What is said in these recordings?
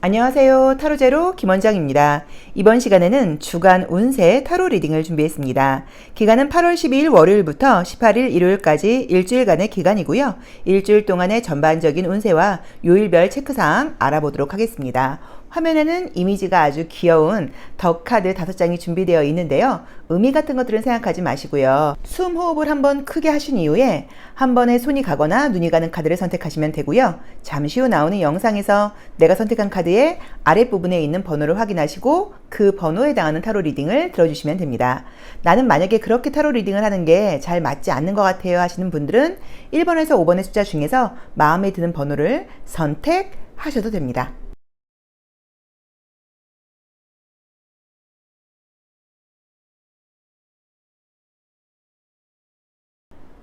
안녕하세요. 타로제로 김원장입니다. 이번 시간에는 주간 운세 타로 리딩을 준비했습니다. 기간은 8월 12일 월요일부터 18일 일요일까지 일주일간의 기간이고요. 일주일 동안의 전반적인 운세와 요일별 체크사항 알아보도록 하겠습니다. 화면에는 이미지가 아주 귀여운 덕카드 5장이 준비되어 있는데요. 의미 같은 것들은 생각하지 마시고요. 숨 호흡을 한번 크게 하신 이후에 한 번에 손이 가거나 눈이 가는 카드를 선택하시면 되고요. 잠시 후 나오는 영상에서 내가 선택한 카드의 아랫부분에 있는 번호를 확인하시고 그 번호에 해당하는 타로 리딩을 들어주시면 됩니다. 나는 만약에 그렇게 타로 리딩을 하는 게 잘 맞지 않는 것 같아요 하시는 분들은 1번에서 5번의 숫자 중에서 마음에 드는 번호를 선택하셔도 됩니다.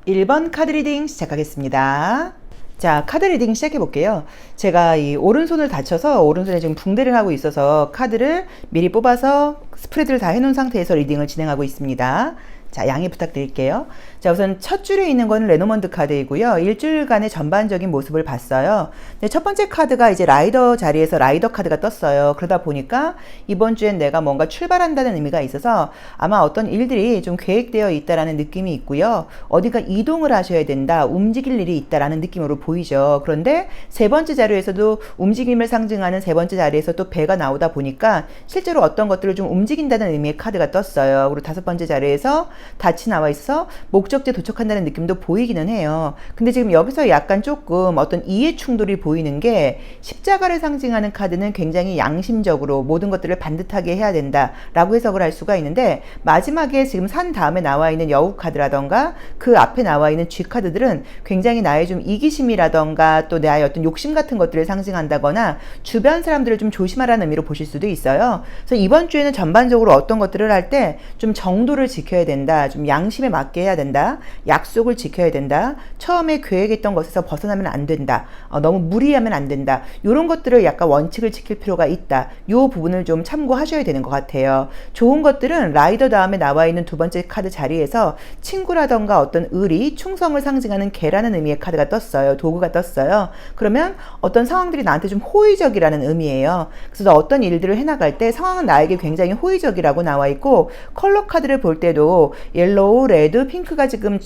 1번 카드 리딩 시작하겠습니다. 자, 카드 리딩 시작해 볼게요. 제가 이 오른손을 다쳐서 오른손에 지금 붕대를 하고 있어서 카드를 미리 뽑아서 스프레드를 다 해놓은 상태에서 리딩을 진행하고 있습니다. 자, 양해 부탁드릴게요. 자, 우선 첫 줄에 있는 건 레노먼드 카드이고요. 일주일간의 전반적인 모습을 봤어요. 근데 첫 번째 카드가 이제 라이더 자리에서 라이더 카드가 떴어요. 그러다 보니까 이번 주엔 내가 뭔가 출발한다는 의미가 있어서 아마 어떤 일들이 좀 계획되어 있다라는 느낌이 있고요. 어디가 이동을 하셔야 된다, 움직일 일이 있다라는 느낌으로 보이죠. 그런데 세 번째 자료에서도 움직임을 상징하는 세 번째 자리에서 또 배가 나오다 보니까 실제로 어떤 것들을 좀 움직인다는 의미의 카드가 떴어요. 그리고 다섯 번째 자리에서 닻이 나와 있어서 목적지에 도착한다는 느낌도 보이기는 해요. 근데 지금 여기서 약간 조금 어떤 이해 충돌이 보이는 게 십자가를 상징하는 카드는 굉장히 양심적으로 모든 것들을 반듯하게 해야 된다라고 해석을 할 수가 있는데 마지막에 지금 산 다음에 나와 있는 여우 카드라던가 그 앞에 나와 있는 쥐 카드들은 굉장히 나의 좀 이기심이라던가 또 나의 어떤 욕심 같은 것들을 상징한다거나 주변 사람들을 좀 조심하라는 의미로 보실 수도 있어요. 그래서 이번 주에는 전반적으로 어떤 것들을 할 때 좀 정도를 지켜야 된다. 좀 양심에 맞게 해야 된다. 약속을 지켜야 된다. 처음에 계획했던 것에서 벗어나면 안 된다. 너무 무리하면 안 된다. 이런 것들을 약간 원칙을 지킬 필요가 있다. 이 부분을 좀 참고하셔야 되는 것 같아요. 좋은 것들은 라이더 다음에 나와 있는 두 번째 카드 자리에서 친구라던가 어떤 의리, 충성을 상징하는 개라는 의미의 카드가 떴어요. 도구가 떴어요. 그러면 어떤 상황들이 나한테 좀 호의적이라는 의미예요. 그래서 어떤 일들을 해나갈 때 상황은 나에게 굉장히 호의적이라고 나와 있고 컬러 카드를 볼 때도 옐로우, 레드, 핑크가 지금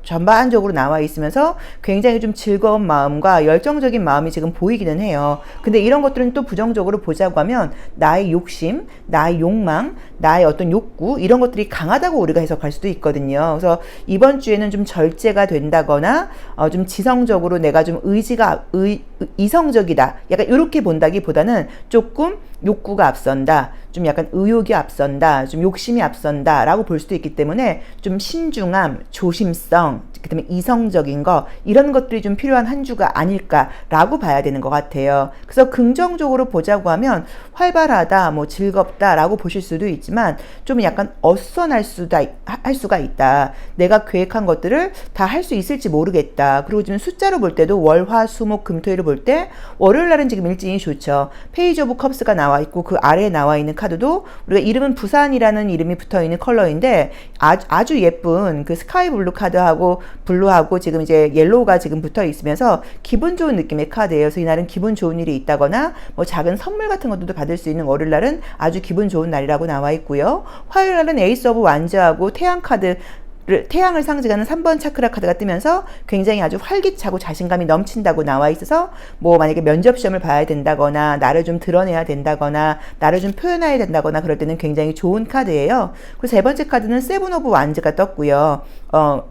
전반적으로 나와 있으면서 굉장히 좀 즐거운 마음과 열정적인 마음이 지금 보이기는 해요. 근데 이런 것들은 또 부정적으로 보자고 하면 나의 욕심, 나의 욕망, 나의 어떤 욕구 이런 것들이 강하다고 우리가 해석할 수도 있거든요. 그래서 이번 주에는 좀 절제가 된다거나 좀 지성적으로 내가 좀 이성적이다. 약간 이렇게 본다기보다는 조금 욕구가 앞선다. 좀 약간 의욕이 앞선다. 좀 욕심이 앞선다. 라고 볼 수도 있기 때문에 좀 신중함, 조심성, 그다음에 이성적인 거 이런 것들이 좀 필요한 한 주가 아닐까라고 봐야 되는 것 같아요. 그래서 긍정적으로 보자고 하면 활발하다, 뭐 즐겁다라고 보실 수도 있지만 좀 약간 어수선할 수가 있다. 내가 계획한 것들을 다 할 수 있을지 모르겠다. 그리고 지금 숫자로 볼 때도 월, 화, 수, 목, 금, 토일을 볼 때 월요일 날은 지금 일진이 좋죠. 페이지 오브 컵스가 나와 있고 그 아래에 나와 있는 카드도 우리가 이름은 부산이라는 이름이 붙어 있는 컬러인데 아주 예쁜 그 스카이 블루 카드하고 블루하고 지금 이제 옐로우가 지금 붙어 있으면서 기분 좋은 느낌의 카드예요. 그래서 이날은 기분 좋은 일이 있다거나 뭐 작은 선물 같은 것들도 받을 수 있는 월요일 날은 아주 기분 좋은 날이라고 나와 있고요. 화요일 날은 에이스 오브 완즈하고 태양 카드 태양을 상징하는 3번 차크라 카드가 뜨면서 굉장히 아주 활기차고 자신감이 넘친다고 나와 있어서 뭐 만약에 면접 시험을 봐야 된다거나 나를 좀 드러내야 된다거나 나를 좀 표현해야 된다거나 그럴 때는 굉장히 좋은 카드예요. 그리고 세 번째 카드는 세븐 오브 완즈가 떴고요.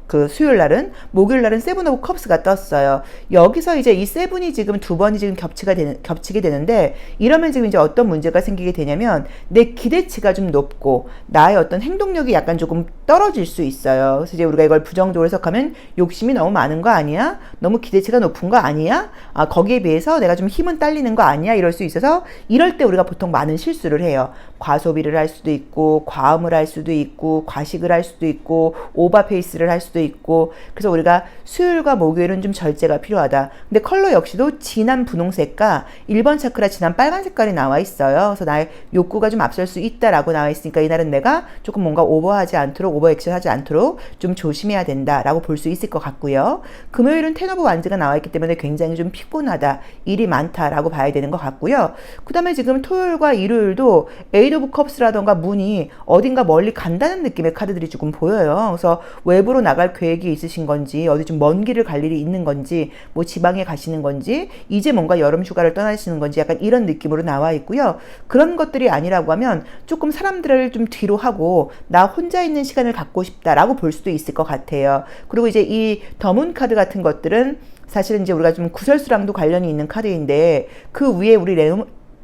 그 수요일 날은 목요일 날은 세븐 오브 컵스가 떴어요. 여기서 이제 이 세븐이 지금 두 번이 지금 겹치게 되는데 이러면 지금 이제 어떤 문제가 생기게 되냐면 내 기대치가 좀 높고 나의 어떤 행동력이 약간 조금 떨어질 수 있어요. 그래서 이제 우리가 이걸 부정적으로 해석하면 욕심이 너무 많은 거 아니야? 너무 기대치가 높은 거 아니야? 거기에 비해서 내가 좀 힘은 딸리는 거 아니야? 이럴 수 있어서 이럴 때 우리가 보통 많은 실수를 해요. 과소비를 할 수도 있고 과음을 할 수도 있고 과식을 할 수도 있고 오버페이스를 할 수도 있고 그래서 우리가 수요일과 목요일은 좀 절제가 필요하다. 근데 컬러 역시도 진한 분홍색과 1번 차크라 진한 빨간 색깔이 나와 있어요. 그래서 나의 욕구가 좀 앞설 수 있다라고 나와 있으니까 이날은 내가 조금 뭔가 오버하지 않도록 않도록 오버 액션 하지 않도록 좀 조심해야 된다라고 볼 수 있을 것 같고요. 금요일은 텐 오브 완즈가 나와 있기 때문에 굉장히 좀 피곤하다, 일이 많다라고 봐야 되는 것 같고요. 그 다음에 지금 토요일과 일요일도 에이드 오브 컵스라던가 문이 어딘가 멀리 간다는 느낌의 카드들이 조금 보여요. 그래서 외부로 나갈 계획이 있으신 건지, 어디 좀 먼 길을 갈 일이 있는 건지, 뭐 지방에 가시는 건지, 이제 뭔가 여름 휴가를 떠나시는 건지 약간 이런 느낌으로 나와 있고요. 그런 것들이 아니라고 하면 조금 사람들을 좀 뒤로 하고 나 혼자 있는 시간을 갖고 싶다라고 볼 수도 있을 것 같아요. 그리고 이제 이 더문 카드 같은 것들은 사실은 이제 우리가 좀 구설수랑도 관련이 있는 카드인데, 그 위에 우리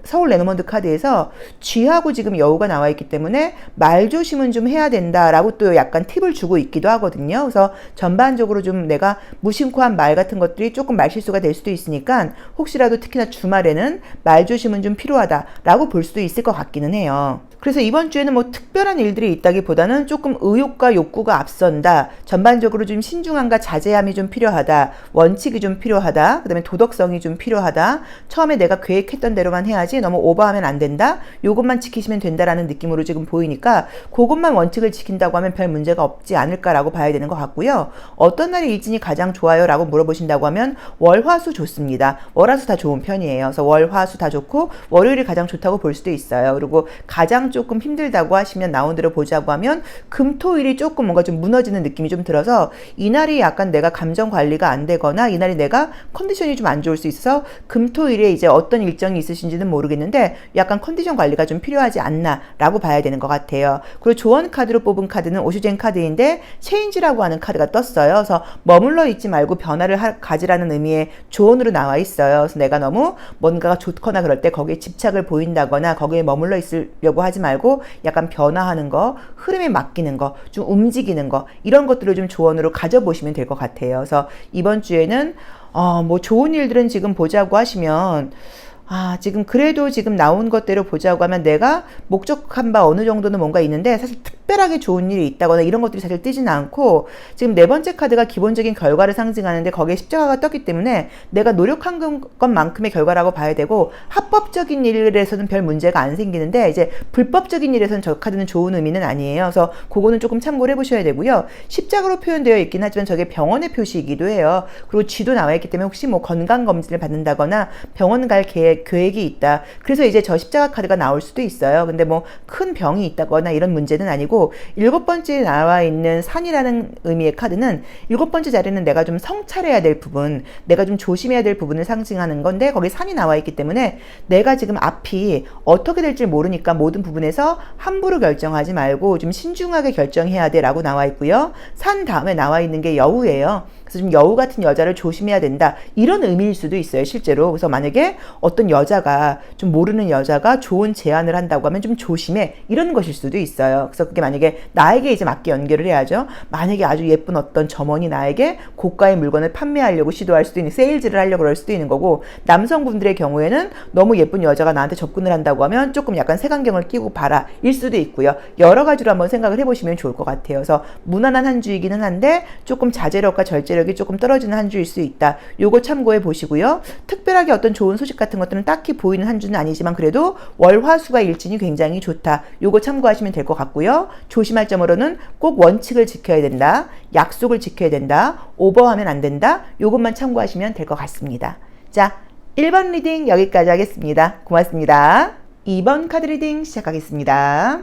서울 레노먼드 카드에서 쥐하고 지금 여우가 나와 있기 때문에 말 조심은 좀 해야 된다라고 또 약간 팁을 주고 있기도 하거든요. 그래서 전반적으로 좀 내가 무심코 한 말 같은 것들이 조금 말실수가 될 수도 있으니까 혹시라도 특히나 주말에는 말 조심은 좀 필요하다라고 볼 수도 있을 것 같기는 해요. 그래서 이번 주에는 뭐 특별한 일들이 있다기보다는 조금 의욕과 욕구가 앞선다. 전반적으로 좀 신중함과 자제함이 좀 필요하다. 원칙이 좀 필요하다. 그다음에 도덕성이 좀 필요하다. 처음에 내가 계획했던 대로만 해야지 너무 오버하면 안 된다. 요것만 지키시면 된다라는 느낌으로 지금 보이니까 그것만 원칙을 지킨다고 하면 별 문제가 없지 않을까라고 봐야 되는 것 같고요. 어떤 날이 일진이 가장 좋아요? 라고 물어보신다고 하면 월화수 좋습니다. 월화수 다 좋은 편이에요. 그래서 월화수 다 좋고 월요일이 가장 좋다고 볼 수도 있어요. 그리고 가장 조금 힘들다고 하시면 나온 대로 보자고 하면 금토일이 조금 뭔가 좀 무너지는 느낌이 좀 들어서 이날이 약간 내가 감정 관리가 안 되거나 이날이 내가 컨디션이 좀 안 좋을 수 있어서 금토일에 이제 어떤 일정이 있으신지는 모르겠는데 약간 컨디션 관리가 좀 필요하지 않나 라고 봐야 되는 것 같아요. 그리고 조언 카드로 뽑은 카드는 오슈젠 카드인데 체인지라고 하는 카드가 떴어요. 그래서 머물러 있지 말고 변화를 가지라는 의미의 조언으로 나와 있어요. 그래서 내가 너무 뭔가가 좋거나 그럴 때 거기에 집착을 보인다거나 거기에 머물러 있으려고 하지 말고 약간 변화하는 거, 흐름에 맡기는 거, 좀 움직이는 거, 이런 것들을 좀 조언으로 가져보시면 될 것 같아요. 그래서 이번 주에는 뭐 좋은 일들은 지금 보자고 하시면 지금 그래도 지금 나온 것대로 보자고 하면 내가 목적한 바 어느 정도는 뭔가 있는데 사실 특별하게 좋은 일이 있다거나 이런 것들이 사실 뜨지는 않고 지금 네 번째 카드가 기본적인 결과를 상징하는데 거기에 십자가가 떴기 때문에 내가 노력한 것만큼의 결과라고 봐야 되고 합법적인 일에서는 별 문제가 안 생기는데 이제 불법적인 일에서는 저 카드는 좋은 의미는 아니에요. 그래서 그거는 조금 참고를 해보셔야 되고요. 십자가로 표현되어 있긴 하지만 저게 병원의 표시이기도 해요. 그리고 쥐도 나와 있기 때문에 혹시 뭐 건강검진을 받는다거나 병원 갈 계획이 있다. 그래서 이제 저 십자가 카드가 나올 수도 있어요. 근데 뭐 큰 병이 있다거나 이런 문제는 아니고 일곱 번째에 나와 있는 산이라는 의미의 카드는 일곱 번째 자리는 내가 좀 성찰해야 될 부분, 내가 좀 조심해야 될 부분을 상징하는 건데 거기 산이 나와 있기 때문에 내가 지금 앞이 어떻게 될지 모르니까 모든 부분에서 함부로 결정하지 말고 좀 신중하게 결정해야 돼 라고 나와 있고요. 산 다음에 나와 있는 게 여우예요. 그래서 좀 여우 같은 여자를 조심해야 된다. 이런 의미일 수도 있어요, 실제로. 그래서 만약에 어떤 여자가, 좀 모르는 여자가 좋은 제안을 한다고 하면 좀 조심해. 이런 것일 수도 있어요. 그래서 그게 만약에 나에게 이제 맞게 연결을 해야죠. 만약에 아주 예쁜 어떤 점원이 나에게 고가의 물건을 판매하려고 시도할 수도 있는, 세일즈를 하려고 그럴 수도 있는 거고, 남성분들의 경우에는 너무 예쁜 여자가 나한테 접근을 한다고 하면 조금 약간 색안경을 끼고 봐라. 일 수도 있고요. 여러 가지로 한번 생각을 해보시면 좋을 것 같아요. 그래서 무난한 한 주이기는 한데 조금 자제력과 절제력이 조금 떨어지는 한 주일 수 있다. 요거 참고해 보시고요. 특별하게 어떤 좋은 소식 같은 것들은 딱히 보이는 한 주는 아니지만 그래도 월화수가 일진이 굉장히 좋다. 요거 참고하시면 될 것 같고요. 조심할 점으로는 꼭 원칙을 지켜야 된다. 약속을 지켜야 된다. 오버하면 안 된다. 요것만 참고하시면 될 것 같습니다. 자, 1번 리딩 여기까지 하겠습니다. 고맙습니다. 2번 카드 리딩 시작하겠습니다.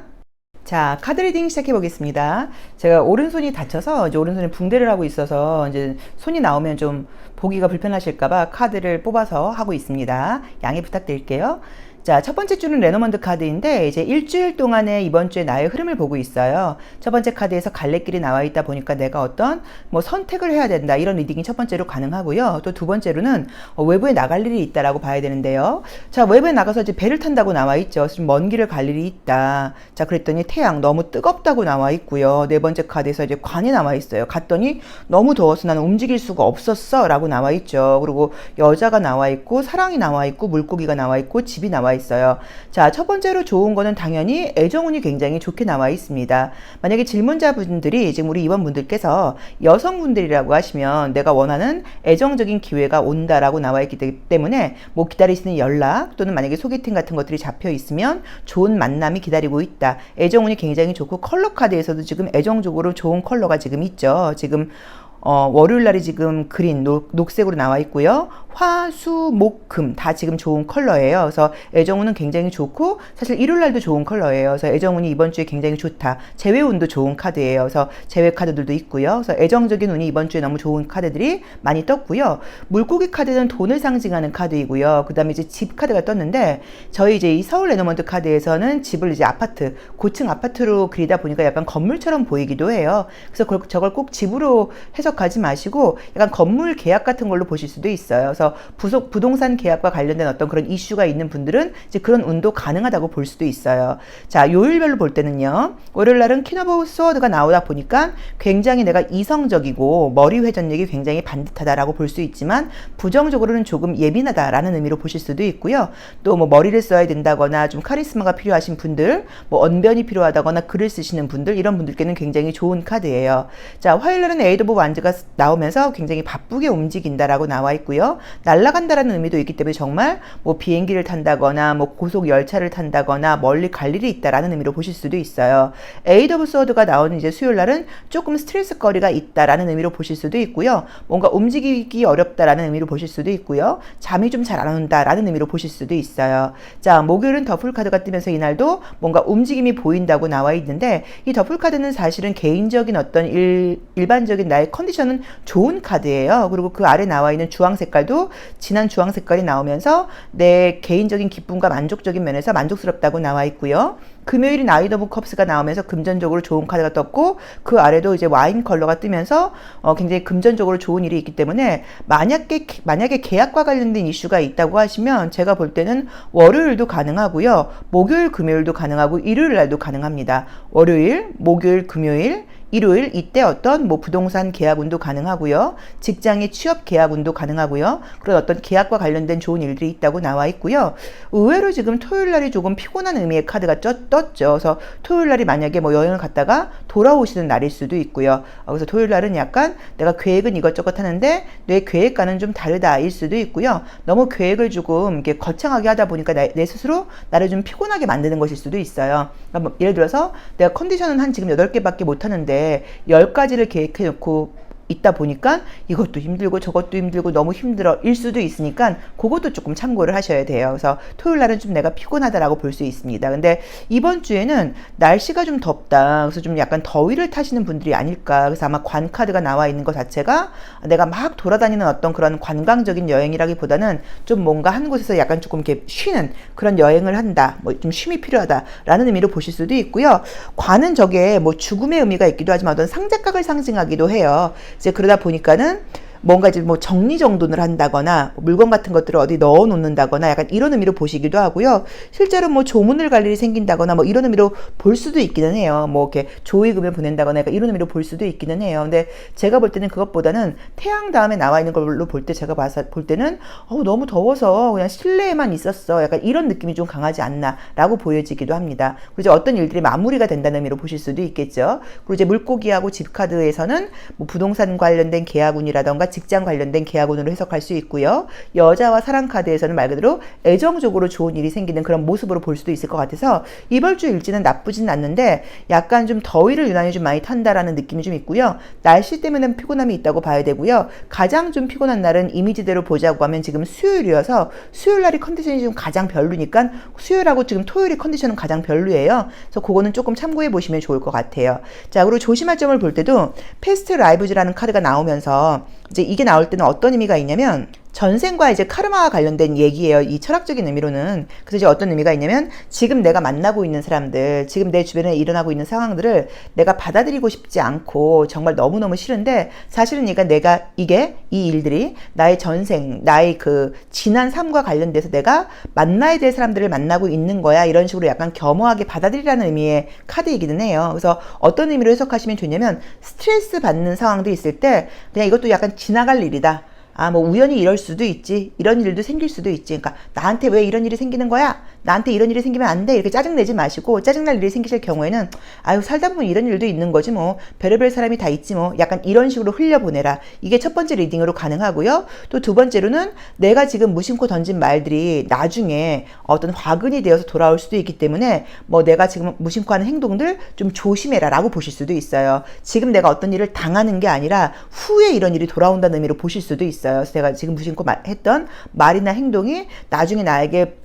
자, 카드 리딩 시작해 보겠습니다. 제가 오른손이 다쳐서 이제 오른손에 붕대를 하고 있어서 이제 손이 나오면 좀 보기가 불편하실까봐 카드를 뽑아서 하고 있습니다. 양해 부탁드릴게요. 자, 첫 번째 주는 레노먼드 카드인데 이제 일주일 동안의 이번 주에 나의 흐름을 보고 있어요. 첫 번째 카드에서 갈래길이 나와 있다 보니까 내가 어떤 뭐 선택을 해야 된다 이런 리딩이 첫 번째로 가능하고요. 또 두 번째로는 외부에 나갈 일이 있다라고 봐야 되는데요. 자, 외부에 나가서 이제 배를 탄다고 나와 있죠. 좀 먼 길을 갈 일이 있다. 자, 그랬더니 태양 너무 뜨겁다고 나와 있고요. 네 번째 카드에서 이제 관이 나와 있어요. 갔더니 너무 더워서 나는 움직일 수가 없었어 라고 나와 있죠. 그리고 여자가 나와 있고 사랑이 나와 있고 물고기가 나와 있고 집이 나와 있어요. 자, 첫 번째로 좋은 거는 당연히 애정운이 굉장히 좋게 나와 있습니다. 만약에 질문자분들이 지금 우리 이원분들께서 여성분들이라고 하시면 내가 원하는 애정적인 기회가 온다라고 나와 있기 때문에 뭐 기다리시는 연락 또는 만약에 소개팅 같은 것들이 잡혀 있으면 좋은 만남이 기다리고 있다. 애정운이 굉장히 좋고 컬러 카드에서도 지금 애정적으로 좋은 컬러가 지금 있죠. 지금 월요일 날이 지금 그린 녹색으로 나와 있고요. 화, 수, 목, 금 다 지금 좋은 컬러예요. 그래서 애정운은 굉장히 좋고 사실 일요일 날도 좋은 컬러예요. 그래서 애정운이 이번 주에 굉장히 좋다. 재회운도 좋은 카드예요. 그래서 재회 카드들도 있고요. 그래서 애정적인 운이 이번 주에 너무 좋은 카드들이 많이 떴고요. 물고기 카드는 돈을 상징하는 카드이고요. 그 다음에 이제 집 카드가 떴는데 저희 이제 이 서울 레노먼트 카드에서는 집을 이제 아파트, 고층 아파트로 그리다 보니까 약간 건물처럼 보이기도 해요. 그래서 저걸 꼭 집으로 해석하지 마시고 약간 건물 계약 같은 걸로 보실 수도 있어요. 그래서 부동산 계약과 관련된 어떤 그런 이슈가 있는 분들은 이제 그런 운도 가능하다고 볼 수도 있어요. 자, 요일별로 볼 때는요. 월요일 날은 퀸 오브 스워드가 나오다 보니까 굉장히 내가 이성적이고 머리 회전력이 굉장히 반듯하다라고 볼 수 있지만 부정적으로는 조금 예민하다라는 의미로 보실 수도 있고요. 또 뭐 머리를 써야 된다거나 좀 카리스마가 필요하신 분들, 뭐 언변이 필요하다거나 글을 쓰시는 분들 이런 분들께는 굉장히 좋은 카드예요. 자, 화요일 날은 에이드 오브 완즈가 나오면서 굉장히 바쁘게 움직인다라고 나와 있고요. 날아간다라는 의미도 있기 때문에 정말 뭐 비행기를 탄다거나 뭐 고속 열차를 탄다거나 멀리 갈 일이 있다라는 의미로 보실 수도 있어요. 에이드 오브 스워드가 나오는 이제 수요일 날은 조금 스트레스 거리가 있다라는 의미로 보실 수도 있고요. 뭔가 움직이기 어렵다라는 의미로 보실 수도 있고요. 잠이 좀 잘 안 온다라는 의미로 보실 수도 있어요. 자, 목요일은 더풀 카드가 뜨면서 이날도 뭔가 움직임이 보인다고 나와 있는데 이 더풀 카드는 사실은 개인적인 어떤 일반적인 나의 컨디션은 좋은 카드예요. 그리고 그 아래 나와 있는 주황 색깔도 진한 주황 색깔이 나오면서 내 개인적인 기쁨과 만족적인 면에서 만족스럽다고 나와 있고요. 금요일이 나이트 오브 컵스가 나오면서 금전적으로 좋은 카드가 떴고 그 아래도 이제 와인 컬러가 뜨면서 굉장히 금전적으로 좋은 일이 있기 때문에 만약에 계약과 관련된 이슈가 있다고 하시면 제가 볼 때는 월요일도 가능하고요. 목요일, 금요일도 가능하고 일요일 날도 가능합니다. 월요일, 목요일, 금요일 일요일 이때 어떤 뭐 부동산 계약운도 가능하고요. 직장의 취업 계약운도 가능하고요. 그런 어떤 계약과 관련된 좋은 일들이 있다고 나와 있고요. 의외로 지금 토요일 날이 조금 피곤한 의미의 카드가 떴죠. 그래서 토요일 날이 만약에 뭐 여행을 갔다가 돌아오시는 날일 수도 있고요. 그래서 토요일 날은 약간 내가 계획은 이것저것 하는데 내 계획과는 좀 다르다일 수도 있고요. 너무 계획을 조금 이렇게 거창하게 하다 보니까 내 스스로 나를 좀 피곤하게 만드는 것일 수도 있어요. 그러니까 뭐 예를 들어서 내가 컨디션은 한 지금 8개밖에 못 하는데 10가지를 계획해 놓고 있다 보니까 이것도 힘들고 저것도 힘들고 너무 힘들어 일 수도 있으니까 그것도 조금 참고를 하셔야 돼요. 그래서 토요일 날은 좀 내가 피곤하다라고 볼 수 있습니다. 근데 이번 주에는 날씨가 좀 덥다. 그래서 좀 약간 더위를 타시는 분들이 아닐까. 그래서 아마 관 카드가 나와 있는 것 자체가 내가 막 돌아다니는 어떤 그런 관광적인 여행이라기보다는 좀 뭔가 한 곳에서 약간 조금 이렇게 쉬는 그런 여행을 한다. 뭐 좀 쉼이 필요하다라는 의미로 보실 수도 있고요. 관은 저게 뭐 죽음의 의미가 있기도 하지만 어떤 상제각을 상징하기도 해요. 이제 그러다 보니까는 뭔가 이제 뭐 정리정돈을 한다거나 물건 같은 것들을 어디 넣어 놓는다거나 약간 이런 의미로 보시기도 하고요. 실제로 뭐 조문을 갈 일이 생긴다거나 뭐 이런 의미로 볼 수도 있기는 해요. 뭐 이렇게 조의금을 보낸다거나 약간 이런 의미로 볼 수도 있기는 해요. 근데 제가 볼 때는 그것보다는 태양 다음에 나와 있는 걸로 볼 때 제가 볼 때는 너무 더워서 그냥 실내에만 있었어. 약간 이런 느낌이 좀 강하지 않나라고 보여지기도 합니다. 그리고 이제 어떤 일들이 마무리가 된다는 의미로 보실 수도 있겠죠. 그리고 이제 물고기하고 집 카드에서는 뭐 부동산 관련된 계약운이라던가 직장 관련된 계약운으로 해석할 수 있고요. 여자와 사랑 카드에서는 말 그대로 애정적으로 좋은 일이 생기는 그런 모습으로 볼 수도 있을 것 같아서 이번 주 일지는 나쁘진 않는데 약간 좀 더위를 유난히 좀 많이 탄다라는 느낌이 좀 있고요. 날씨 때문에 피곤함이 있다고 봐야 되고요. 가장 좀 피곤한 날은 이미지대로 보자고 하면 지금 수요일이어서 수요일 날이 컨디션이 좀 가장 별로니까 수요일하고 지금 토요일이 컨디션은 가장 별로예요. 그래서 그거는 조금 참고해 보시면 좋을 것 같아요. 자, 그리고 조심할 점을 볼 때도 패스트 라이브즈라는 카드가 나오면서 이제 이게 나올 때는 어떤 의미가 있냐면 전생과 이제 카르마와 관련된 얘기예요. 이 철학적인 의미로는. 그래서 이제 어떤 의미가 있냐면 지금 내가 만나고 있는 사람들, 지금 내 주변에 일어나고 있는 상황들을 내가 받아들이고 싶지 않고 정말 너무너무 싫은데 사실은 내가 이 일들이 나의 전생, 나의 그 지난 삶과 관련돼서 내가 만나야 될 사람들을 만나고 있는 거야. 이런 식으로 약간 겸허하게 받아들이라는 의미의 카드이기는 해요. 그래서 어떤 의미로 해석하시면 좋냐면 스트레스 받는 상황도 있을 때 그냥 이것도 약간 지나갈 일이다. 뭐 우연히 이럴 수도 있지. 이런 일도 생길 수도 있지. 그러니까 나한테 왜 이런 일이 생기는 거야? 나한테 이런 일이 생기면 안 돼. 이렇게 짜증내지 마시고, 짜증날 일이 생기실 경우에는 아유, 살다 보면 이런 일도 있는 거지 뭐. 별의별 사람이 다 있지 뭐. 약간 이런 식으로 흘려보내라. 이게 첫 번째 리딩으로 가능하고요. 또 두 번째로는 내가 지금 무심코 던진 말들이 나중에 어떤 화근이 되어서 돌아올 수도 있기 때문에 뭐 내가 지금 무심코 하는 행동들 좀 조심해라 라고 보실 수도 있어요. 지금 내가 어떤 일을 당하는 게 아니라 후에 이런 일이 돌아온다는 의미로 보실 수도 있어요. 그래서 내가 지금 무심코 했던 말이나 행동이 나중에 나에게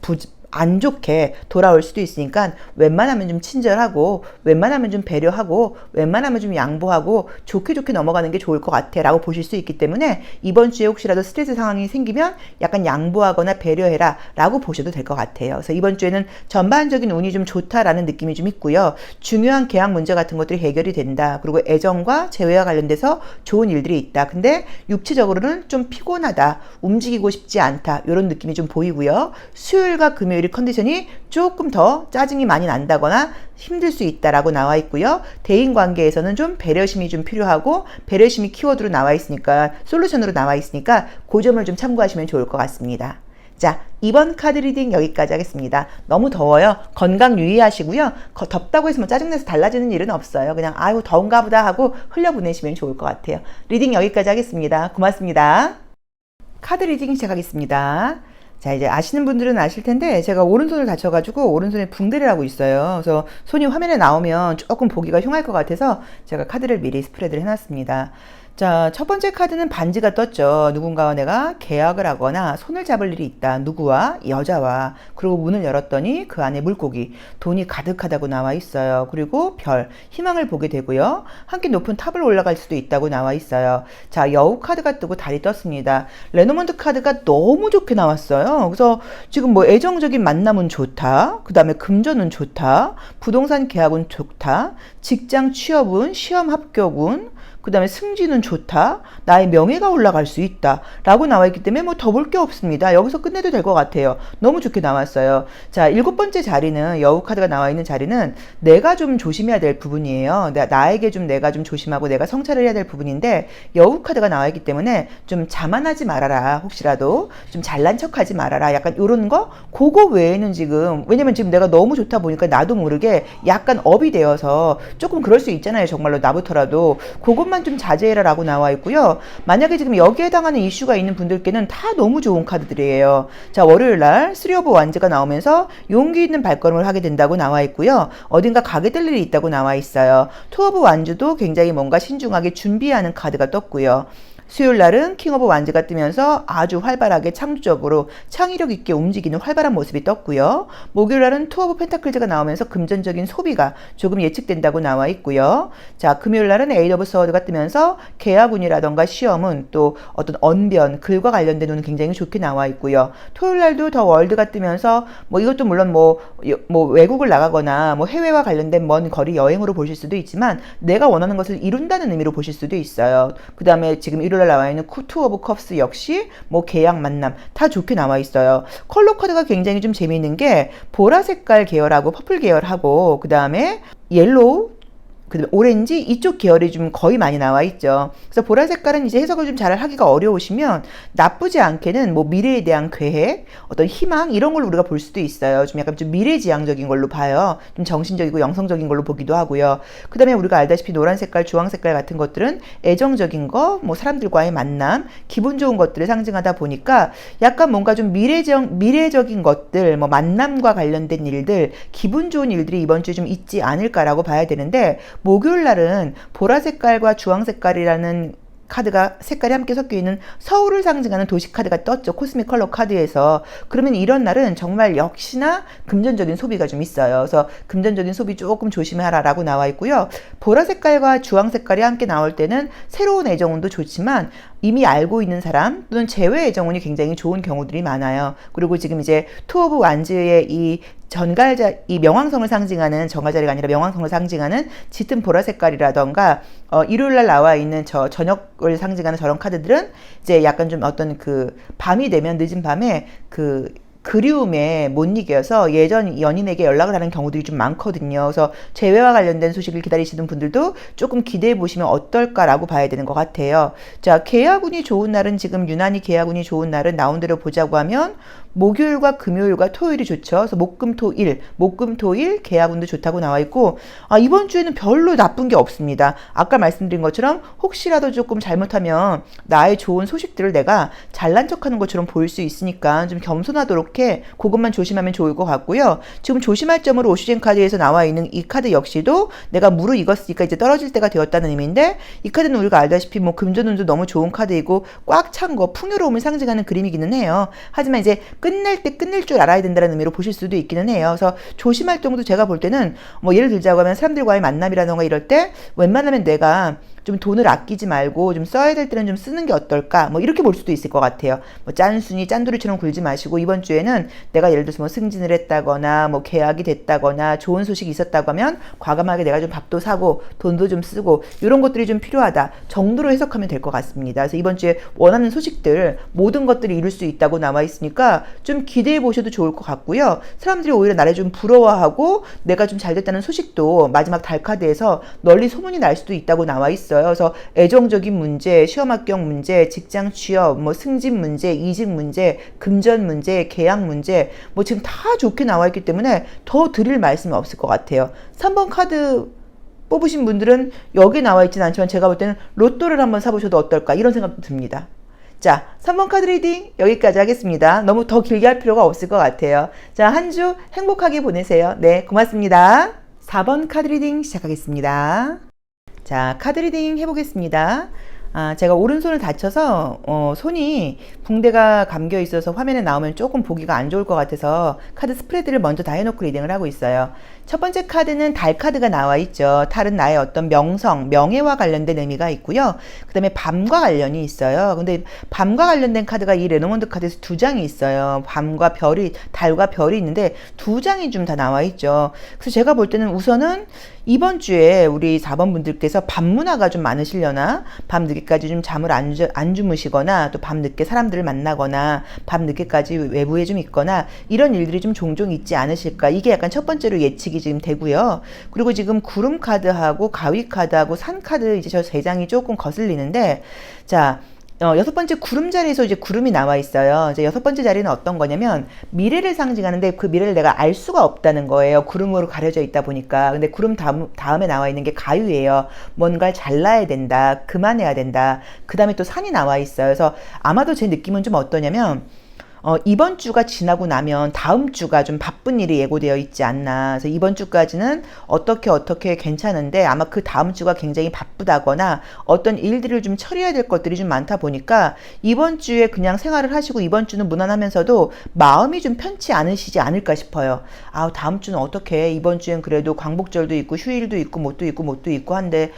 안 좋게 돌아올 수도 있으니까 웬만하면 좀 친절하고 웬만하면 좀 배려하고 웬만하면 좀 양보하고 좋게 넘어가는 게 좋을 것 같아 라고 보실 수 있기 때문에 이번 주에 혹시라도 스트레스 상황이 생기면 약간 양보하거나 배려해라 라고 보셔도 될 것 같아요. 그래서 이번 주에는 전반적인 운이 좀 좋다라는 느낌이 좀 있고요. 중요한 계약 문제 같은 것들이 해결이 된다. 그리고 애정과 재회와 관련돼서 좋은 일들이 있다. 근데 육체적으로는 좀 피곤하다. 움직이고 싶지 않다. 이런 느낌이 좀 보이고요. 수요일과 금요일 컨디션이 조금 더 짜증이 많이 난다거나 힘들 수 있다라고 나와 있고요. 대인 관계에서는 좀 배려심이 좀 필요하고 배려심이 키워드로 나와 있으니까 솔루션으로 나와 있으니까 그 점을 좀 참고하시면 좋을 것 같습니다. 자, 이번 카드 리딩 여기까지 하겠습니다. 너무 더워요. 건강 유의하시고요. 덥다고 해서 뭐 짜증내서 달라지는 일은 없어요. 그냥 아유 더운가 보다 하고 흘려보내시면 좋을 것 같아요. 리딩 여기까지 하겠습니다. 고맙습니다. 카드 리딩 시작하겠습니다. 자, 이제 아시는 분들은 아실 텐데 제가 오른손을 다쳐가지고 오른손에 붕대를 하고 있어요. 그래서 손이 화면에 나오면 조금 보기가 흉할 것 같아서 제가 카드를 미리 스프레드를 해놨습니다. 자, 첫 번째 카드는 반지가 떴죠. 누군가와 내가 계약을 하거나 손을 잡을 일이 있다. 누구와? 여자와. 그리고 문을 열었더니 그 안에 물고기, 돈이 가득하다고 나와 있어요. 그리고 별, 희망을 보게 되고요. 함께 높은 탑을 올라갈 수도 있다고 나와 있어요. 자, 여우 카드가 뜨고 달이 떴습니다. 레노먼드 카드가 너무 좋게 나왔어요. 그래서 지금 뭐 애정적인 만남은 좋다. 그 다음에 금전은 좋다. 부동산 계약은 좋다. 직장 취업은 시험 합격은 그 다음에 승진은 좋다. 나의 명예가 올라갈 수 있다. 라고 나와 있기 때문에 뭐 더 볼 게 없습니다. 여기서 끝내도 될 것 같아요. 너무 좋게 나왔어요. 자, 일곱 번째 자리는 여우 카드가 나와 있는 자리는 내가 좀 조심해야 될 부분이에요. 나에게 좀 내가 좀 조심하고 내가 성찰을 해야 될 부분인데 여우 카드가 나와 있기 때문에 좀 자만하지 말아라. 혹시라도 좀 잘난 척하지 말아라. 약간 이런 거 그거 외에는 지금 왜냐면 지금 내가 너무 좋다 보니까 나도 모르게 약간 업이 되어서 조금 그럴 수 있잖아요. 정말로 나부터라도 그것만 좀 자제해라 라고 나와 있고요. 만약에 지금 여기에 해당하는 이슈가 있는 분들께는 다 너무 좋은 카드들이에요. 자, 월요일날 3 오브 완즈가 나오면서 용기 있는 발걸음을 하게 된다고 나와 있고요. 어딘가 가게 될 일이 있다고 나와 있어요. 2 오브 완즈도 굉장히 뭔가 신중하게 준비하는 카드가 떴고요. 수요일 날은 킹 오브 완즈가 뜨면서 아주 활발하게 창조적으로 창의력 있게 움직이는 활발한 모습이 떴고요. 목요일 날은 투 오브 펜타클즈가 나오면서 금전적인 소비가 조금 예측된다고 나와 있고요. 자, 금요일 날은 에이드 오브 서드가 뜨면서 계약운이라던가 시험은 또 어떤 언변, 글과 관련된 운은 굉장히 좋게 나와 있고요. 토요일 날도 더 월드가 뜨면서 뭐 이것도 물론 뭐 외국을 나가거나 뭐 해외와 관련된 먼 거리 여행으로 보실 수도 있지만 내가 원하는 것을 이룬다는 의미로 보실 수도 있어요. 그 다음에 지금 일요일 나와 있는 투 오브 컵스 역시 뭐 계약 만남 다 좋게 나와 있어요. 컬러 카드가 굉장히 좀 재미있는 게 보라 색깔 계열하고 퍼플 계열하고 그 다음에 옐로우 그다음에 오렌지 이쪽 계열이 좀 거의 많이 나와 있죠. 그래서 보라 색깔은 이제 해석을 좀 잘 하기가 어려우시면 나쁘지 않게는 뭐 미래에 대한 계획, 어떤 희망 이런 걸 우리가 볼 수도 있어요. 좀 약간 좀 미래지향적인 걸로 봐요. 좀 정신적이고 영성적인 걸로 보기도 하고요. 그다음에 우리가 알다시피 노란 색깔, 주황 색깔 같은 것들은 애정적인 거, 뭐 사람들과의 만남, 기분 좋은 것들을 상징하다 보니까 약간 뭔가 좀 미래적인 것들, 뭐 만남과 관련된 일들, 기분 좋은 일들이 이번 주에 좀 있지 않을까라고 봐야 되는데 목요일 날은 보라 색깔과 주황 색깔이라는 카드가 색깔이 함께 섞여 있는 서울을 상징하는 도시 카드가 떴죠. 코스믹 컬러 카드에서. 그러면 이런 날은 정말 역시나 금전적인 소비가 좀 있어요. 그래서 금전적인 소비 조금 조심하라 라고 나와 있고요. 보라 색깔과 주황 색깔이 함께 나올 때는 새로운 애정운도 좋지만 이미 알고 있는 사람 또는 재회 애정운이 굉장히 좋은 경우들이 많아요. 그리고 지금 이제 투 오브 완즈의 이 전갈자, 이 명왕성을 상징하는 정갈자리가 아니라 명왕성을 상징하는 짙은 보라 색깔이라던가 일요일날 나와 있는 저 저녁을 상징하는 저런 카드들은 이제 약간 좀 어떤 그 밤이 되면 늦은 밤에 그 그리움에 못 이겨서 예전 연인에게 연락을 하는 경우들이 좀 많거든요. 그래서 재회와 관련된 소식을 기다리시는 분들도 조금 기대해 보시면 어떨까라고 봐야 되는 것 같아요. 자, 계약운이 좋은 날은 지금 유난히 계약운이 좋은 날은 나온 대로 보자고 하면 목요일과 금요일과 토요일이 좋죠. 그래서 목금토일 계약운도 좋다고 나와 있고, 이번 주에는 별로 나쁜 게 없습니다. 아까 말씀드린 것처럼 혹시라도 조금 잘못하면 나의 좋은 소식들을 내가 잘난 척하는 것처럼 보일 수 있으니까 좀 겸손하도록 해. 그것만 조심하면 좋을 것 같고요. 지금 조심할 점으로 오슈젠 카드에서 나와 있는 이 카드 역시도 내가 무르익었으니까 이제 떨어질 때가 되었다는 의미인데, 이 카드는 우리가 알다시피 뭐 금전운도 너무 좋은 카드이고 꽉 찬 거 풍요로움을 상징하는 그림이기는 해요. 하지만 이제 끝낼 때 끝낼 줄 알아야 된다는 의미로 보실 수도 있기는 해요. 그래서 조심할 정도 제가 볼 때는 뭐 예를 들자고 하면 사람들과의 만남이라던가 이럴 때 웬만하면 내가 좀 돈을 아끼지 말고 좀 써야 될 때는 좀 쓰는 게 어떨까, 뭐 이렇게 볼 수도 있을 것 같아요. 뭐 짠순이 짠돌이처럼 굴지 마시고 이번 주에는 내가 예를 들어서 뭐 승진을 했다거나 뭐 계약이 됐다거나 좋은 소식이 있었다고 하면 과감하게 내가 좀 밥도 사고 돈도 좀 쓰고 이런 것들이 좀 필요하다 정도로 해석하면 될 것 같습니다. 그래서 이번 주에 원하는 소식들 모든 것들이 이룰 수 있다고 나와 있으니까 좀 기대해 보셔도 좋을 것 같고요. 사람들이 오히려 나를 좀 부러워하고 내가 좀 잘 됐다는 소식도 마지막 달카드에서 널리 소문이 날 수도 있다고 나와 있어요. 그래서 애정적인 문제, 시험 합격 문제, 직장 취업, 뭐 승진 문제, 이직 문제, 금전 문제, 계약 문제, 뭐 지금 다 좋게 나와 있기 때문에 더 드릴 말씀이 없을 것 같아요. 3번 카드 뽑으신 분들은 여기 나와 있진 않지만 제가 볼 때는 로또를 한번 사보셔도 어떨까 이런 생각도 듭니다. 자, 3번 카드 리딩 여기까지 하겠습니다. 너무 더 길게 할 필요가 없을 것 같아요. 자, 한 주 행복하게 보내세요. 네, 고맙습니다. 4번 카드 리딩 시작하겠습니다. 자, 카드 리딩 해보겠습니다. 제가 오른손을 다쳐서 손이 붕대가 감겨 있어서 화면에 나오면 조금 보기가 안 좋을 것 같아서 카드 스프레드를 먼저 다 해놓고 리딩을 하고 있어요. 첫 번째 카드는 달 카드가 나와 있죠. 달은 나의 어떤 명성, 명예와 관련된 의미가 있고요. 그 다음에 밤과 관련이 있어요. 근데 밤과 관련된 카드가 이 레노먼드 카드에서 두 장이 있어요. 밤과 별이, 달과 별이 있는데 두 장이 좀 다 나와 있죠. 그래서 제가 볼 때는 우선은 이번 주에 우리 4번 분들께서 밤 문화가 좀 많으시려나, 밤 늦게까지 좀 잠을 안 주무시거나, 또 밤 늦게 사람들을 만나거나, 밤 늦게까지 외부에 좀 있거나, 이런 일들이 좀 종종 있지 않으실까. 이게 약간 첫 번째로 예측이 지금 되고요. 그리고 지금 구름 카드하고 가위 카드하고 산 카드 이제 저 세 장이 조금 거슬리는데, 자, 여섯 번째 구름 자리에서 이제 구름이 나와 있어요. 이제 여섯 번째 자리는 어떤 거냐면 미래를 상징하는데 그 미래를 내가 알 수가 없다는 거예요. 구름으로 가려져 있다 보니까. 근데 구름 다음에 나와 있는 게 가위예요. 뭔가를 잘라야 된다. 그만해야 된다. 그 다음에 또 산이 나와 있어요. 그래서 아마도 제 느낌은 좀 어떠냐면 이번 주가 지나고 나면 다음 주가 좀 바쁜 일이 예고되어 있지 않나. 그래서 이번 주까지는 어떻게 괜찮은데 아마 그 다음 주가 굉장히 바쁘다거나 어떤 일들을 좀 처리해야 될 것들이 좀 많다 보니까 이번 주에 그냥 생활을 하시고 이번 주는 무난하면서도 마음이 좀 편치 않으시지 않을까 싶어요. 다음 주는 어떻게, 이번 주엔 그래도 광복절도 있고 휴일도 있고 뭣도 있고 한데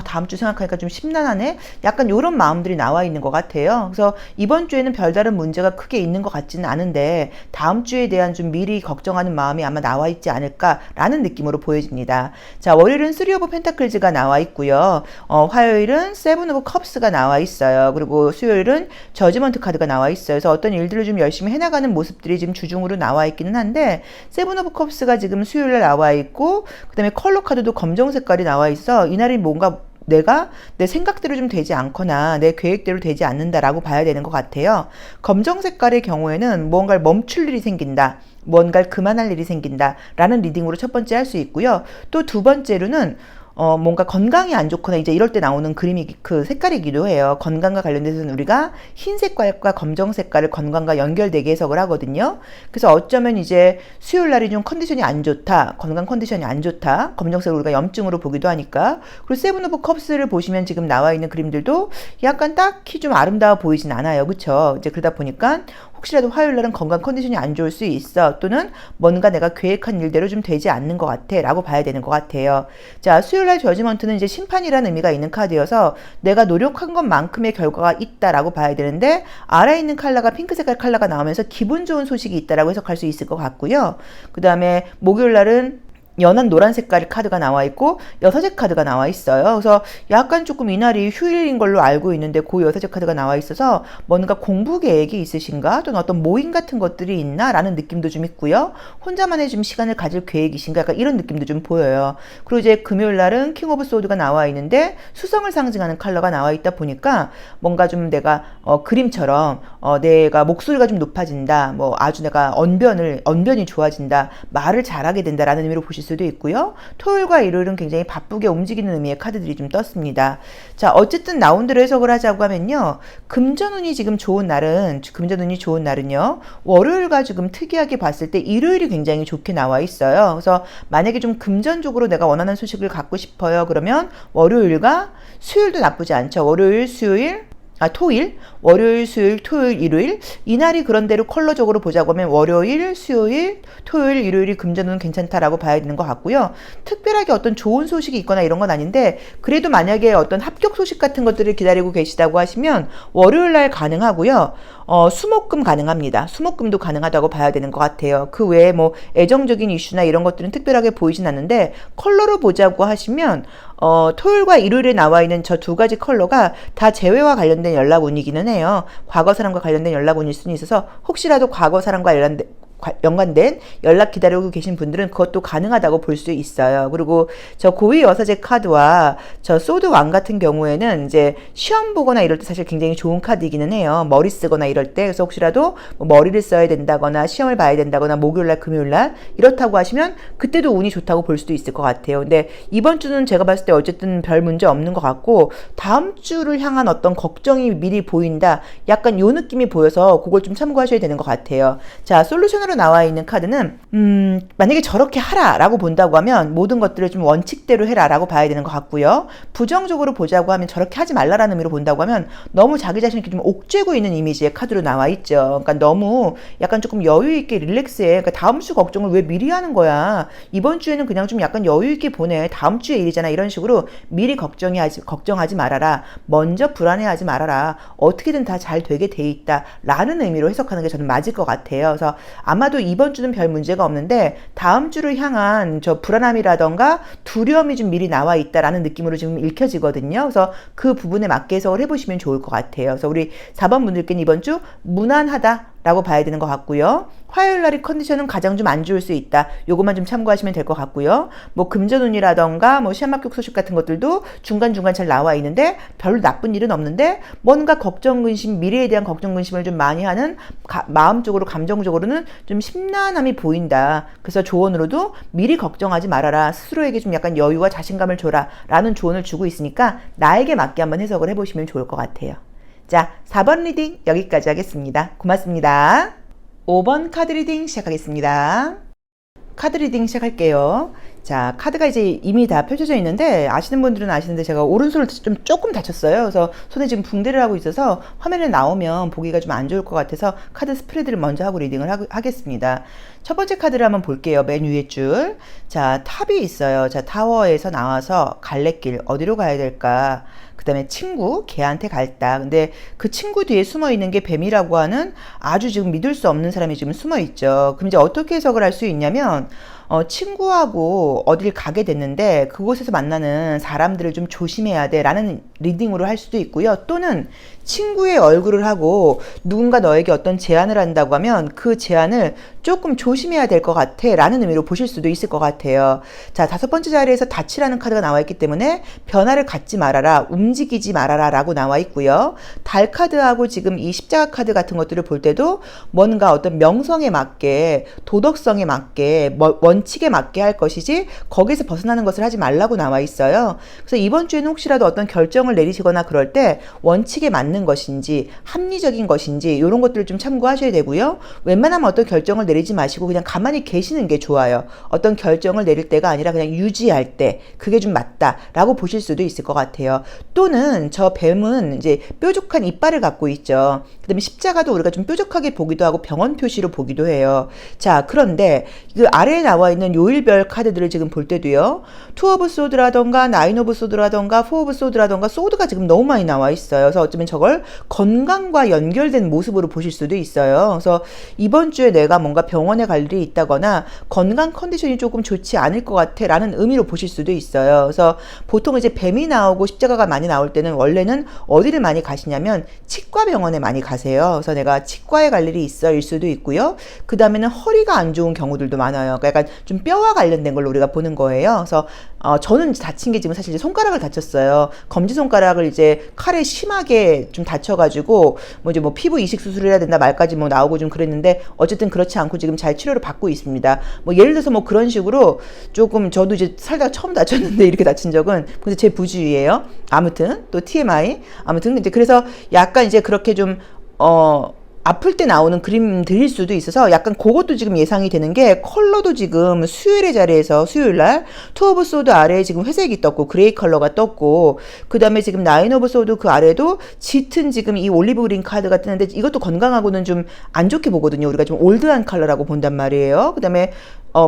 다음 주 생각하니까 좀 심란하네. 약간 이런 마음들이 나와 있는 것 같아요. 그래서 이번 주에는 별다른 문제가 크게 있는 것 같지는 않은데 다음 주에 대한 좀 미리 걱정하는 마음이 아마 나와 있지 않을까라는 느낌으로 보여집니다. 자, 월요일은 3 오브 펜타클즈가 나와 있고요. 화요일은 7 오브 컵스가 나와 있어요. 그리고 수요일은 저지먼트 카드가 나와 있어요. 그래서 어떤 일들을 좀 열심히 해나가는 모습들이 지금 주중으로 나와 있기는 한데 7 오브 컵스가 지금 수요일에 나와 있고 그 다음에 컬러 카드도 검정 색깔이 나와 있어 이날이 뭔가 내가 내 생각대로 좀 되지 않거나 내 계획대로 되지 않는다라고 봐야 되는 것 같아요. 검정 색깔의 경우에는 뭔가를 멈출 일이 생긴다. 뭔가를 그만할 일이 생긴다. 라는 리딩으로 첫 번째 할 수 있고요. 또 두 번째로는 뭔가 건강이 안 좋거나 이제 이럴 때 나오는 그림이 그 색깔이기도 해요. 건강과 관련돼서는 우리가 흰 색깔과 검정 색깔을 건강과 연결되게 해석을 하거든요. 그래서 어쩌면 이제 수요일 날이 좀 컨디션이 안 좋다. 건강 컨디션이 안 좋다. 검정색을 우리가 염증으로 보기도 하니까. 그리고 세븐 오브 컵스를 보시면 지금 나와 있는 그림들도 약간 딱히 좀 아름다워 보이진 않아요. 그쵸? 이제 그러다 보니까 혹시라도 화요일 날은 건강 컨디션이 안 좋을 수 있어. 또는 뭔가 내가 계획한 일대로 좀 되지 않는 것 같아. 라고 봐야 되는 것 같아요. 자, 수요일 날 저지먼트는 이제 심판이라는 의미가 있는 카드여서 내가 노력한 것만큼의 결과가 있다라고 봐야 되는데 아래에 있는 컬러가 핑크 색깔 컬러가 나오면서 기분 좋은 소식이 있다라고 해석할 수 있을 것 같고요. 그 다음에 목요일 날은 연한 노란 색깔 카드가 나와 있고 여사제 카드가 나와 있어요. 그래서 약간 조금 이날이 휴일인 걸로 알고 있는데 그 여사제 카드가 나와 있어서 뭔가 공부 계획이 있으신가 또는 어떤 모임 같은 것들이 있나 라는 느낌도 좀 있고요. 혼자만의 좀 시간을 가질 계획이신가 약간 이런 느낌도 좀 보여요. 그리고 이제 금요일 날은 킹 오브 소드가 나와 있는데 수성을 상징하는 컬러가 나와 있다 보니까 뭔가 좀 내가 그림처럼 내가 목소리가 좀 높아진다, 뭐 아주 내가 언변이 좋아진다, 말을 잘하게 된다라는 의미로 보실 수도 있고요. 토요일과 일요일은 굉장히 바쁘게 움직이는 의미의 카드들이 좀 떴습니다. 자, 어쨌든 나온 대로 해석을 하자고 하면요. 금전운이 좋은 날은요. 월요일과 지금 특이하게 봤을 때 일요일이 굉장히 좋게 나와 있어요. 그래서 만약에 좀 금전적으로 내가 원하는 소식을 갖고 싶어요. 그러면 월요일과 수요일도 나쁘지 않죠. 토일, 월요일, 수요일, 토요일, 일요일 이날이 그런대로 컬러적으로 보자고 하면 월요일, 수요일, 토요일, 일요일이 금전은 괜찮다라고 봐야 되는 것 같고요. 특별하게 어떤 좋은 소식이 있거나 이런 건 아닌데 그래도 만약에 어떤 합격 소식 같은 것들을 기다리고 계시다고 하시면 월요일 날 가능하고요. 수목금 가능합니다. 수목금도 가능하다고 봐야 되는 것 같아요. 그 외에 뭐 애정적인 이슈나 이런 것들은 특별하게 보이진 않는데 컬러로 보자고 하시면 토요일과 일요일에 나와 있는 저 두 가지 컬러가 다 재회와 관련된 연락운이기는 해요. 과거 사람과 관련된 연락운일 수는 있어서 혹시라도 과거 사람과 연관된 연락 기다리고 계신 분들은 그것도 가능하다고 볼 수 있어요. 그리고 저 고위 여사제 카드와 저 소드 왕 같은 경우에는 이제 시험 보거나 이럴 때 사실 굉장히 좋은 카드이기는 해요. 머리 쓰거나 이럴 때. 그래서 혹시라도 뭐 머리를 써야 된다거나 시험을 봐야 된다거나 목요일날 금요일날 이렇다고 하시면 그때도 운이 좋다고 볼 수도 있을 것 같아요. 근데 이번 주는 제가 봤을 때 어쨌든 별 문제 없는 것 같고 다음 주를 향한 어떤 걱정이 미리 보인다. 약간 요 느낌이 보여서 그걸 좀 참고하셔야 되는 것 같아요. 자, 솔루션으로 나와 있는 카드는 만약에 저렇게 하라라고 본다고 하면 모든 것들을 좀 원칙대로 해라라고 봐야 되는 것 같고요. 부정적으로 보자고 하면 저렇게 하지 말라라는 의미로 본다고 하면 너무 자기 자신을 좀 옥죄고 있는 이미지의 카드로 나와 있죠. 그러니까 너무 약간 조금 여유 있게 릴렉스해. 그러니까 다음 주 걱정을 왜 미리 하는 거야? 이번 주에는 그냥 좀 약간 여유 있게 보내. 다음 주에 일이잖아. 이런 식으로 미리 걱정하지 말아라. 먼저 불안해하지 말아라. 어떻게든 다 잘 되게 돼 있다. 라는 의미로 해석하는 게 저는 맞을 것 같아요. 그래서 아마도 이번 주는 별 문제가 없는데 다음 주를 향한 저 불안함이라던가 두려움이 좀 미리 나와 있다라는 느낌으로 지금 읽혀지거든요. 그래서 그 부분에 맞게 해석을 해보시면 좋을 것 같아요. 그래서 우리 4번 분들께는 이번 주 무난하다라고 봐야 되는 것 같고요. 화요일 날이 컨디션은 가장 좀 안 좋을 수 있다. 요것만 좀 참고하시면 될 것 같고요. 뭐 금전운이라던가 뭐 시험 합격 소식 같은 것들도 중간중간 잘 나와 있는데 별로 나쁜 일은 없는데 뭔가 걱정 근심, 미래에 대한 걱정 근심을 좀 많이 하는 마음적으로 감정적으로는 좀 심란함이 보인다. 그래서 조언으로도 미리 걱정하지 말아라. 스스로에게 좀 약간 여유와 자신감을 줘라 라는 조언을 주고 있으니까 나에게 맞게 한번 해석을 해보시면 좋을 것 같아요. 자, 4번 리딩 여기까지 하겠습니다. 고맙습니다. 5번 카드 리딩 시작하겠습니다. 카드 리딩 시작할게요. 자, 카드가 이제 이미 다 펼쳐져 있는데 아시는 분들은 아시는데 제가 오른손을 조금 다쳤어요. 그래서 손에 지금 붕대를 하고 있어서 화면에 나오면 보기가 좀 안 좋을 것 같아서 카드 스프레드를 먼저 하고 리딩을 하겠습니다. 첫 번째 카드를 한번 볼게요. 맨 위에 줄. 자, 탑이 있어요. 자, 타워에서 나와서 갈래길 어디로 가야 될까? 그 다음에 친구, 걔한테 갈다. 근데 그 친구 뒤에 숨어 있는 게 뱀이라고 하는 아주 지금 믿을 수 없는 사람이 지금 숨어 있죠. 그럼 이제 어떻게 해석을 할 수 있냐면 친구하고 어딜 가게 됐는데 그곳에서 만나는 사람들을 좀 조심해야 돼 라는 리딩으로 할 수도 있고요. 또는 친구의 얼굴을 하고 누군가 너에게 어떤 제안을 한다고 하면 그 제안을 조금 조심해야 될 것 같아 라는 의미로 보실 수도 있을 것 같아요. 자, 5번째 자리에서 닻이라는 카드가 나와 있기 때문에 변화를 갖지 말아라, 움직이지 말아라 라고 나와 있고요. 달 카드하고 지금 이 십자가 카드 같은 것들을 볼 때도 뭔가 어떤 명성에 맞게, 도덕성에 맞게, 원칙에 맞게 할 것이지 거기서 벗어나는 것을 하지 말라고 나와 있어요. 그래서 이번 주에는 혹시라도 어떤 결정을 내리시거나 그럴 때 원칙에 맞는 것인지 합리적인 것인지 이런 것들을 좀 참고하셔야 되고요. 웬만하면 어떤 결정을 내리지 마시고 그냥 가만히 계시는 게 좋아요. 어떤 결정을 내릴 때가 아니라 그냥 유지할 때 그게 좀 맞다라고 보실 수도 있을 것 같아요. 또는 저 뱀은 이제 뾰족한 이빨을 갖고 있죠. 그다음에 십자가도 우리가 좀 뾰족하게 보기도 하고 병원 표시로 보기도 해요. 자, 그런데 그 아래에 나와 있는 요일별 카드들을 지금 볼 때도요. 투 오브 소드라던가 나인 오브 소드라던가 포 오브 소드라던가 소드가 지금 너무 많이 나와 있어요. 그래서 어쩌면 저거 저걸 건강과 연결된 모습으로 보실 수도 있어요. 그래서 이번 주에 내가 뭔가 병원에 갈 일이 있다거나 건강 컨디션이 조금 좋지 않을 것 같아 라는 의미로 보실 수도 있어요. 그래서 보통 이제 뱀이 나오고 십자가가 많이 나올 때는 원래는 어디를 많이 가시냐면 치과 병원에 많이 가세요. 그래서 내가 치과에 갈 일이 있어 일 수도 있고요. 그 다음에는 허리가 안 좋은 경우들도 많아요. 그러니까 약간 좀 뼈와 관련된 걸로 우리가 보는 거예요. 그래서 저는 다친 게 지금 사실 이제 손가락을 다쳤어요. 검지손가락을 이제 칼에 심하게 좀 다쳐가지고 뭐 이제 뭐 피부 이식 수술을 해야 된다 말까지 뭐 나오고 좀 그랬는데 어쨌든 그렇지 않고 지금 잘 치료를 받고 있습니다. 뭐 예를 들어서 뭐 그런 식으로 조금 저도 이제 살다가 처음 다쳤는데 이렇게 다친 적은 근데 제 부주의예요. 아무튼 또 TMI 아무튼 이제 그래서 약간 이제 그렇게 좀 아플 때 나오는 그림들일 수도 있어서 약간 그것도 지금 예상이 되는 게 컬러도 지금 수요일의 자리에서 수요일날 투 오브 소드 아래에 지금 회색이 떴고 그레이 컬러가 떴고 그 다음에 지금 나인 오브 소드 그 아래도 짙은 지금 이 올리브 그린 카드가 뜨는데 이것도 건강하고는 좀 안 좋게 보거든요. 우리가 좀 올드한 컬러라고 본단 말이에요. 그 다음에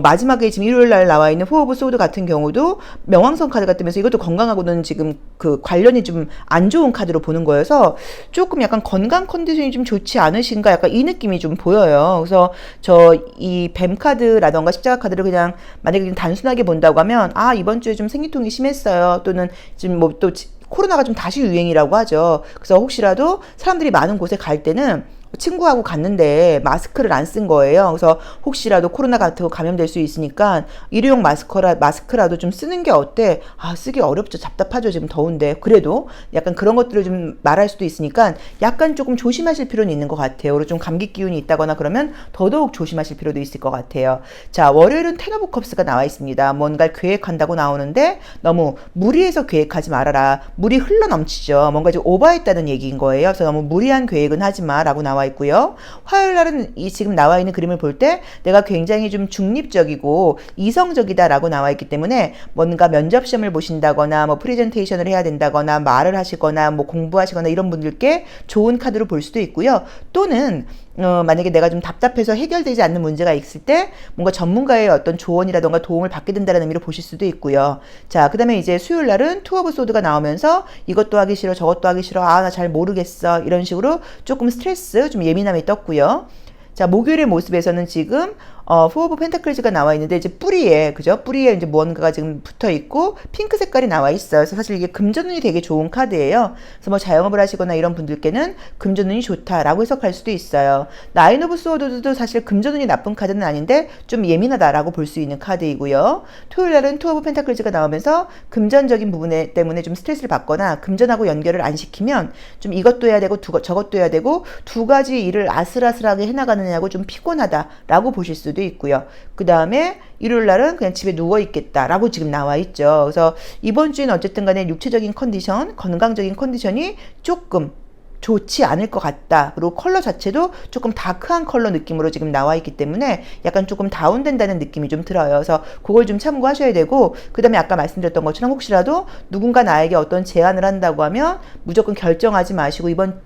마지막에 지금 일요일 날 나와 있는 포 오브 소드 같은 경우도 명왕성 카드가 뜨면서 이것도 건강하고는 지금 그 관련이 좀 안 좋은 카드로 보는 거여서 조금 약간 건강 컨디션이 좀 좋지 않으신가 약간 이 느낌이 좀 보여요. 그래서 저 이 뱀 카드라던가 십자가 카드를 그냥 만약에 그냥 단순하게 본다고 하면 이번 주에 좀 생리통이 심했어요. 또는 지금 뭐 또 코로나가 좀 다시 유행이라고 하죠. 그래서 혹시라도 사람들이 많은 곳에 갈 때는 친구하고 갔는데 마스크를 안 쓴 거예요. 그래서 혹시라도 코로나 같은 거 감염될 수 있으니까 일회용 마스크라도 좀 쓰는 게 어때? 쓰기 어렵죠. 답답하죠. 지금 더운데. 그래도 약간 그런 것들을 좀 말할 수도 있으니까 약간 조금 조심하실 필요는 있는 것 같아요. 그리고 좀 감기 기운이 있다거나 그러면 더더욱 조심하실 필요도 있을 것 같아요. 자, 월요일은 텐 오브 컵스가 나와 있습니다. 뭔가를 계획한다고 나오는데 너무 무리해서 계획하지 말아라. 물이 흘러 넘치죠. 뭔가 좀 오버했다는 얘기인 거예요. 그래서 너무 무리한 계획은 하지 마라고 나와 있고요. 화요일 날은 이 지금 나와 있는 그림을 볼 때 내가 굉장히 좀 중립적이고 이성적이다라고 나와 있기 때문에 뭔가 면접 시험을 보신다거나 뭐 프레젠테이션을 해야 된다거나 말을 하시거나 뭐 공부하시거나 이런 분들께 좋은 카드로 볼 수도 있고요. 또는 만약에 내가 좀 답답해서 해결되지 않는 문제가 있을 때 뭔가 전문가의 어떤 조언이라던가 도움을 받게 된다는 의미로 보실 수도 있고요. 자, 그 다음에 이제 수요일 날은 투 오브 소드가 나오면서 이것도 하기 싫어 저것도 하기 싫어 나 잘 모르겠어 이런 식으로 조금 스트레스 좀 예민함이 떴고요. 자, 목요일의 모습에서는 지금 포 오브 펜타클즈가 나와 있는데 이제 뿌리에 그죠? 뿌리에 이제 무언가가 지금 붙어 있고 핑크 색깔이 나와 있어요. 그래서 사실 이게 금전운이 되게 좋은 카드예요. 그래서 뭐 자영업을 하시거나 이런 분들께는 금전운이 좋다라고 해석할 수도 있어요. 나인 오브 소드도 사실 금전운이 나쁜 카드는 아닌데 좀 예민하다라고 볼 수 있는 카드이고요. 토요일 날은 투 오브 펜타클즈가 나오면서 금전적인 부분에 때문에 좀 스트레스를 받거나 금전하고 연결을 안 시키면 좀 이것도 해야 되고 저것도 해야 되고 두 가지 일을 아슬아슬하게 해나가느냐고 좀 피곤하다라고 보실 수도 있고요. 그 다음에 일요일 날은 그냥 집에 누워 있겠다라고 지금 나와 있죠. 그래서 이번 주에는 어쨌든 간에 육체적인 컨디션, 건강적인 컨디션이 조금 좋지 않을 것 같다. 그리고 컬러 자체도 조금 다크한 컬러 느낌으로 지금 나와 있기 때문에 약간 조금 다운된다는 느낌이 좀 들어요. 그래서 그걸 좀 참고하셔야 되고 그 다음에 아까 말씀드렸던 것처럼 혹시라도 누군가 나에게 어떤 제안을 한다고 하면 무조건 결정하지 마시고 이번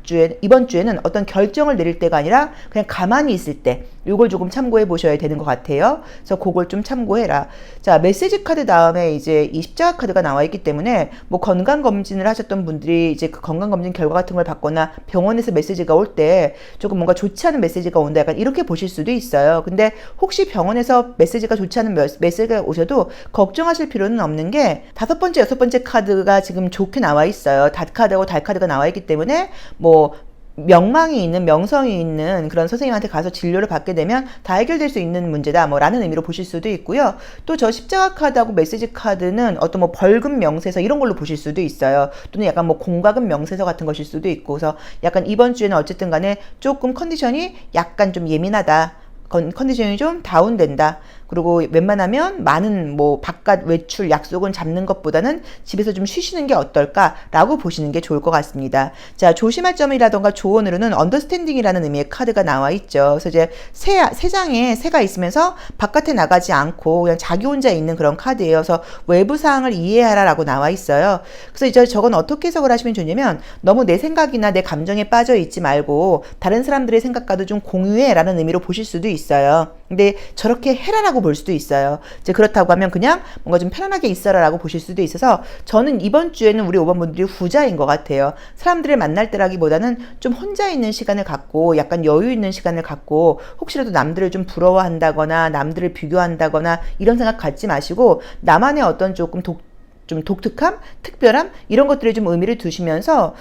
주에는 어떤 결정을 내릴 때가 아니라 그냥 가만히 있을 때 이걸 조금 참고해 보셔야 되는 것 같아요. 그래서 그걸 좀 참고해라. 자, 메시지 카드 다음에 이제 이 십자가 카드가 나와 있기 때문에 뭐 건강검진을 하셨던 분들이 이제 그 건강검진 결과 같은 걸 받거나 병원에서 메시지가 올 때 조금 뭔가 좋지 않은 메시지가 온다 약간 이렇게 보실 수도 있어요. 근데 혹시 병원에서 메시지가 좋지 않은 메시지가 오셔도 걱정하실 필요는 없는 게 5번째, 6번째 카드가 지금 좋게 나와 있어요. 닷카드하고 달카드가 나와 있기 때문에 뭐 명망이 있는 명성이 있는 그런 선생님한테 가서 진료를 받게 되면 다 해결될 수 있는 문제다 뭐 라는 의미로 보실 수도 있고요. 또 저 십자가 카드하고 메시지 카드는 어떤 뭐 벌금 명세서 이런 걸로 보실 수도 있어요. 또는 약간 뭐 공과금 명세서 같은 것일 수도 있고 그래서 약간 이번 주에는 어쨌든 간에 조금 컨디션이 약간 좀 예민하다. 컨디션이 좀 다운된다. 그리고 웬만하면 많은 뭐 바깥 외출 약속은 잡는 것보다는 집에서 좀 쉬시는 게 어떨까라고 보시는 게 좋을 것 같습니다. 자, 조심할 점이라던가 조언으로는 언더스탠딩이라는 의미의 카드가 나와 있죠. 그래서 이제 세 장에 새가 있으면서 바깥에 나가지 않고 그냥 자기 혼자 있는 그런 카드예요. 그래서 외부 사항을 이해하라라고 나와 있어요. 그래서 이제 저건 어떻게 해석을 하시면 좋냐면 너무 내 생각이나 내 감정에 빠져 있지 말고 다른 사람들의 생각과도 좀 공유해라는 의미로 보실 수도 있어요. 근데 저렇게 해라라고 볼 수도 있어요. 이제 그렇다고 하면 그냥 뭔가 좀 편안하게 있어라라고 보실 수도 있어서 저는 이번 주에는 우리 5번 분들이 후자인 것 같아요. 사람들을 만날 때라기보다는 좀 혼자 있는 시간을 갖고 약간 여유 있는 시간을 갖고 혹시라도 남들을 좀 부러워한다거나 남들을 비교한다거나 이런 생각 갖지 마시고 나만의 어떤 좀 독특함, 특별함 이런 것들에 좀 의미를 두시면서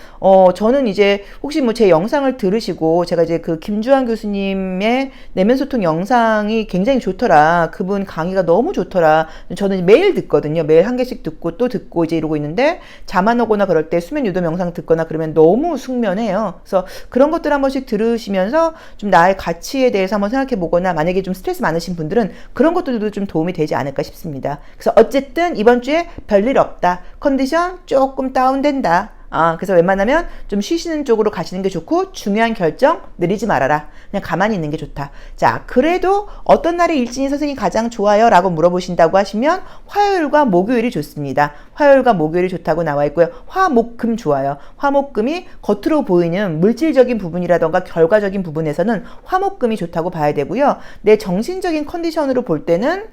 저는 이제 혹시 뭐 제 영상을 들으시고 제가 이제 그 김주환 교수님의 내면 소통 영상이 굉장히 좋더라. 그분 강의가 너무 좋더라. 저는 매일 듣거든요. 매일 한 개씩 듣고 또 듣고 이제 이러고 있는데 잠 안 오거나 그럴 때 수면 유도 명상 듣거나 그러면 너무 숙면해요. 그래서 그런 것들 한 번씩 들으시면서 좀 나의 가치에 대해서 한번 생각해 보거나 만약에 좀 스트레스 많으신 분들은 그런 것들도 좀 도움이 되지 않을까 싶습니다. 그래서 어쨌든 이번 주에 별일 없다. 컨디션 조금 다운된다. 그래서 웬만하면 좀 쉬시는 쪽으로 가시는 게 좋고 중요한 결정 내리지 말아라. 그냥 가만히 있는 게 좋다. 자, 그래도 어떤 날에 일진이 선생님이 가장 좋아요? 라고 물어보신다고 하시면 화요일과 목요일이 좋습니다. 화요일과 목요일이 좋다고 나와 있고요. 화, 목, 금 좋아요. 화, 목, 금이 겉으로 보이는 물질적인 부분이라던가 결과적인 부분에서는 화, 목, 금이 좋다고 봐야 되고요. 내 정신적인 컨디션으로 볼 때는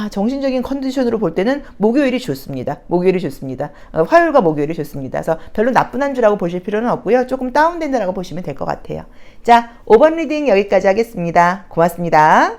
정신적인 컨디션으로 볼 때는 목요일이 좋습니다. 목요일이 좋습니다. 화요일과 목요일이 좋습니다. 그래서 별로 나쁜 한 주라고 보실 필요는 없고요. 조금 다운된다라고 보시면 될 것 같아요. 자, 5번 리딩 여기까지 하겠습니다. 고맙습니다.